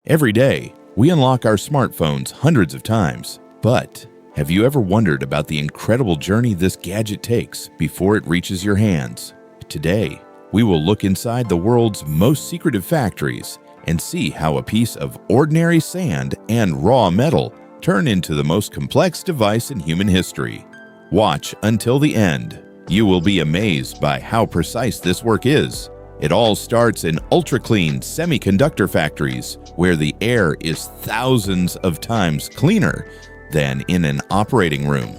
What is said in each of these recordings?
Every day, we unlock our smartphones hundreds of times. But have you ever wondered about the incredible journey this gadget takes before it reaches your hands? Today, we will look inside the world's most secretive factories and see how a piece of ordinary sand and raw metal turn into the most complex device in human history. Watch until the end. You will be amazed by how precise this work is. It all starts in ultra-clean semiconductor factories, where the air is thousands of times cleaner than in an operating room.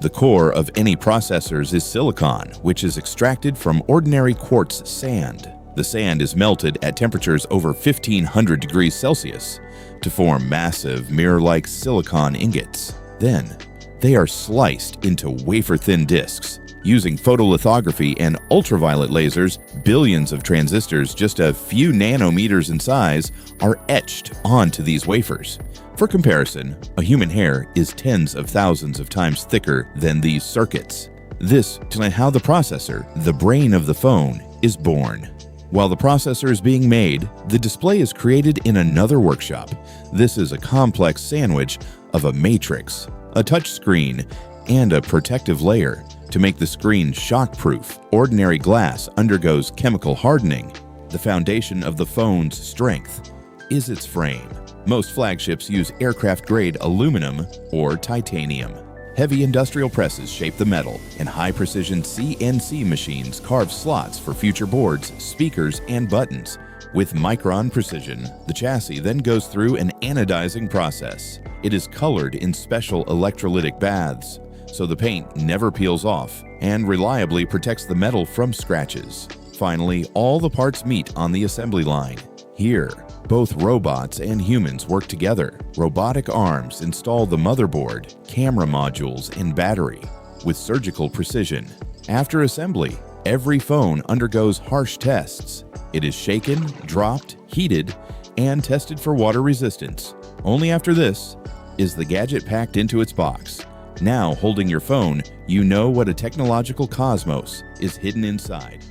The core of any processors is silicon, which is extracted from ordinary quartz sand. The sand is melted at temperatures over 1500 degrees Celsius to form massive mirror-like silicon ingots. Then, they are sliced into wafer-thin discs. Using photolithography and ultraviolet lasers, billions of transistors just a few nanometers in size are etched onto these wafers. For comparison, a human hair is tens of thousands of times thicker than these circuits. This is how the processor, the brain of the phone, is born. While the processor is being made, the display is created in another workshop. This is a complex sandwich of a matrix, a touch screen, and a protective layer. To make the screen shock-proof, ordinary glass undergoes chemical hardening. The foundation of the phone's strength is its frame. Most flagships use aircraft-grade aluminum or titanium. Heavy industrial presses shape the metal, and high-precision CNC machines carve slots for future boards, speakers, and buttons. With micron precision, the chassis then goes through an anodizing process. It is colored in special electrolytic baths, so the paint never peels off and reliably protects the metal from scratches. Finally, all the parts meet on the assembly line. Here, both robots and humans work together. Robotic arms install the motherboard, camera modules, and battery with surgical precision. After assembly, every phone undergoes harsh tests. It is shaken, dropped, heated, and tested for water resistance. Only after this is the gadget packed into its box. Now, holding your phone, you know what a technological cosmos is hidden inside.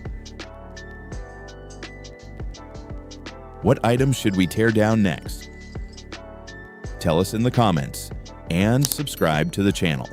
What items should we tear down next? Tell us in the comments and subscribe to the channel.